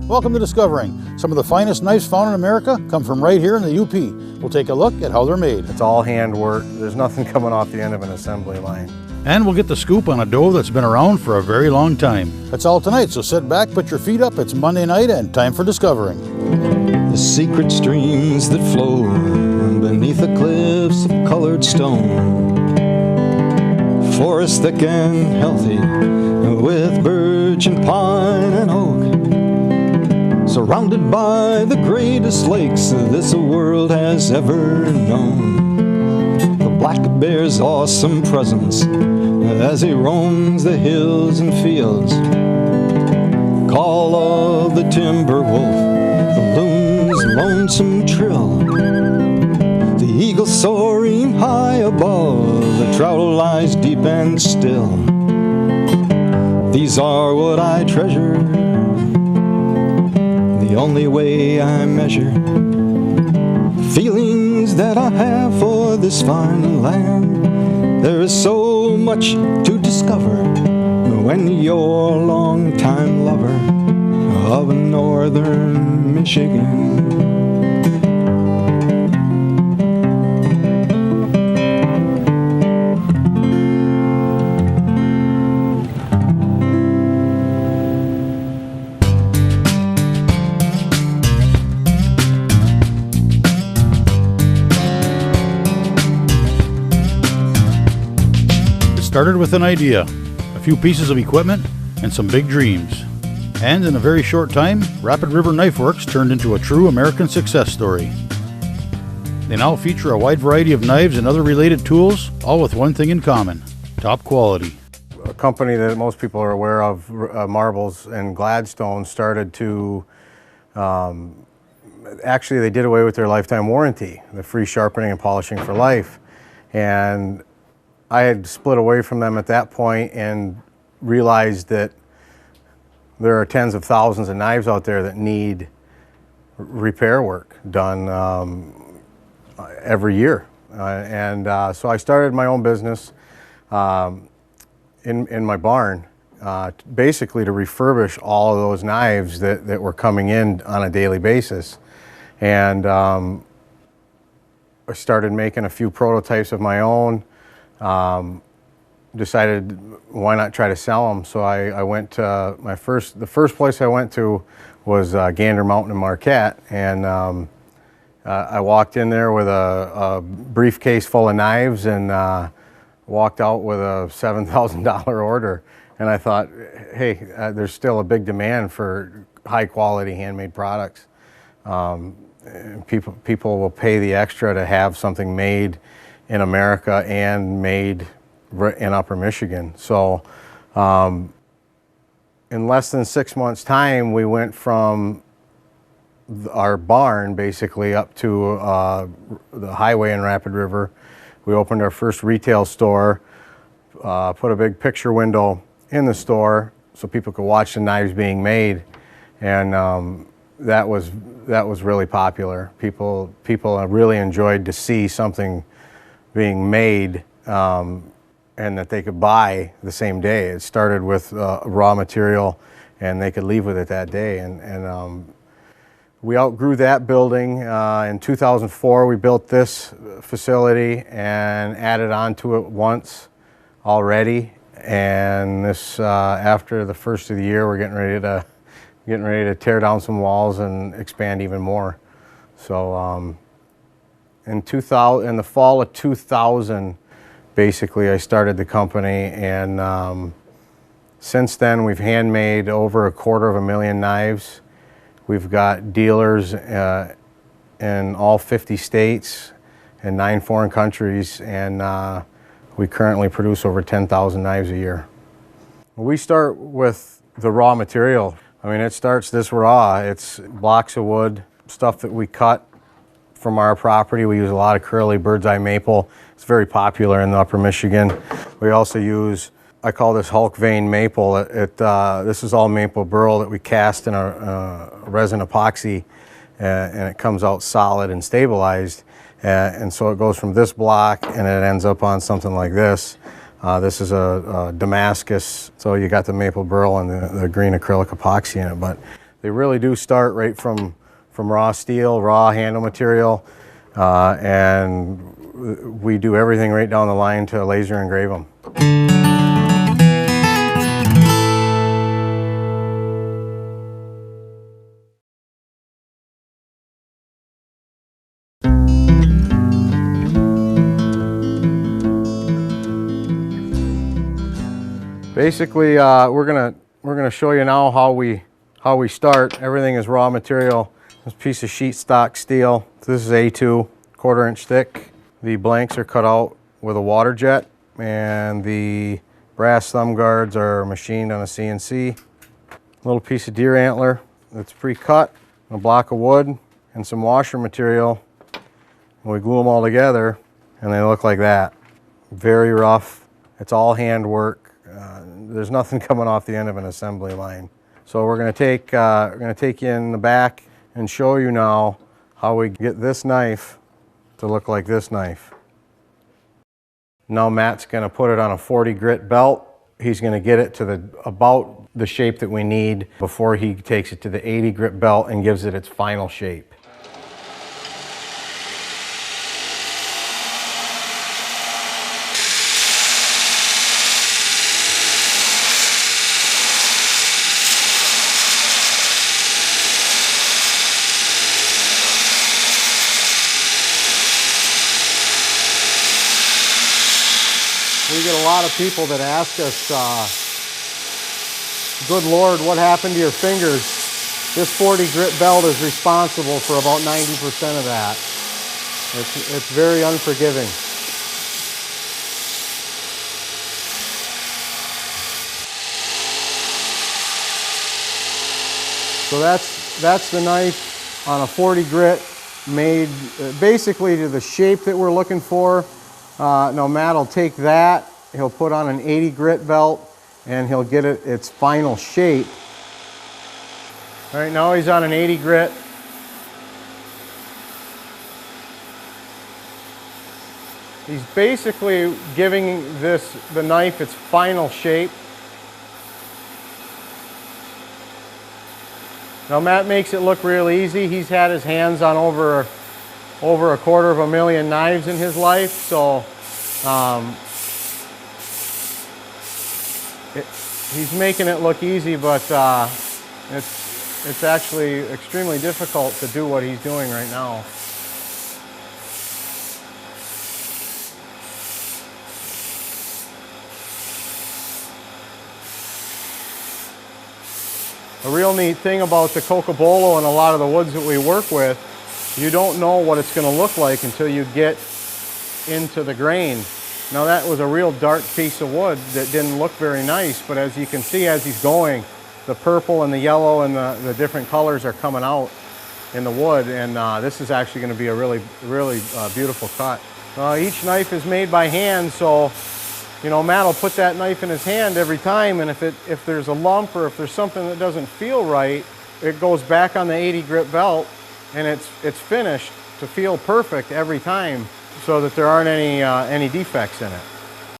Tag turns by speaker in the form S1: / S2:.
S1: Welcome to Discovering. Some of the finest knives found in America come from right here in the UP. We'll take a look at how they're made.
S2: It's all handwork. There's nothing coming off the end of an assembly line.
S1: And we'll get the scoop on a dough that's been around for a very long time. That's all tonight, so sit back, put your feet up. It's Monday night and time for Discovering.
S3: The secret streams that flow beneath the cliffs of colored stone. Forests thick and healthy with birch and pine and oak. Surrounded by the greatest lakes this world has ever known. The black bear's awesome presence as he roams the hills and fields. Call of the timber wolf, the loon's lonesome trill. The eagle soaring high above, the trout lies deep and still. These are what I treasure, the only way I measure feelings that I have for this fine land. There is so much to discover when you're a long-time lover of northern Michigan.
S1: Started with an idea, a few pieces of equipment, and some big dreams. And in a very short time, Rapid River Knife Works turned into a true American success story. They now feature a wide variety of knives and other related tools, all with one thing in common: top quality.
S2: A company that most people are aware of, Marbles and Gladstone, started to, actually they did away with their lifetime warranty, the free sharpening and polishing for life. And I had split away from them at that point and realized that there are tens of thousands of knives out there that need repair work done every year. So I started my own business in my barn, basically to refurbish all of those knives that were coming in on a daily basis. And I started making a few prototypes of my own. Decided why not try to sell them. So I went to the first place I went to was Gander Mountain in Marquette, and I walked in there with a briefcase full of knives and walked out with a $7,000 order. And I thought, hey, there's still a big demand for high quality handmade products. People will pay the extra to have something made in America and made in Upper Michigan. So in less than 6 months' time, we went from our barn basically up to the highway in Rapid River. We opened our first retail store, put a big picture window in the store so people could watch the knives being made, and that was really popular. People really enjoyed to see something being made and that they could buy the same day. It started with raw material and they could leave with it that day. And we outgrew that building. In 2004 we built this facility and added on to it once already. And this after the first of the year we're getting ready to tear down some walls and expand even more. So in the fall of 2000, basically, I started the company, and since then we've handmade over 250,000 knives. We've got dealers in all 50 states and 9 foreign countries, and we currently produce over 10,000 knives a year. We start with the raw material. I mean, it starts this raw. It's blocks of wood, stuff that we cut from our property. We use a lot of curly bird's eye maple. It's very popular in Upper Michigan. We also use, I call this Hulk vein maple. This is all maple burl that we cast in a resin epoxy, and it comes out solid and stabilized. And so it goes from this block and it ends up on something like this. This is a Damascus, so you got the maple burl and the green acrylic epoxy in it. But They really do start right from raw steel, raw handle material, and we do everything right down the line to laser engrave them. Basically, we're gonna show you now how we start. Everything is raw material. This piece of sheet stock steel. This is A2, 1/4 inch thick. The blanks are cut out with a water jet, and the brass thumb guards are machined on a CNC. A little piece of deer antler that's pre-cut, a block of wood, and some washer material. And we glue them all together, and they look like that. Very rough. It's all hand work. There's nothing coming off the end of an assembly line. So we're going to take you in the back and show you now how we get this knife to look like this knife. Now Matt's going to put it on a 40 grit belt. He's going to get it to about the shape that we need before he takes it to the 80 grit belt and gives it its final shape. We get a lot of people that ask us, good Lord, what happened to your fingers? This 40 grit belt is responsible for about 90% of that. It's very unforgiving. So that's the knife on a 40 grit, made basically to the shape that we're looking for. Now Matt will take that, he'll put on an 80 grit belt, and he'll get it its final shape. All right, now he's on an 80 grit. He's basically giving the knife its final shape. Now Matt makes it look real easy. He's had his hands on over a 250,000 knives in his life, so he's making it look easy, but it's actually extremely difficult to do what he's doing right now. A real neat thing about the Cocobolo and a lot of the woods that we work with, you don't know what it's going to look like until you get into the grain. Now that was a real dark piece of wood that didn't look very nice, but as you can see as he's going, the purple and the yellow and the different colors are coming out in the wood, and this is actually going to be a really beautiful cut. Each knife is made by hand, so you know, Matt will put that knife in his hand every time, and if there's a lump or if there's something that doesn't feel right, it goes back on the 80 grit belt, and it's finished to feel perfect every time, so that there aren't any defects in it.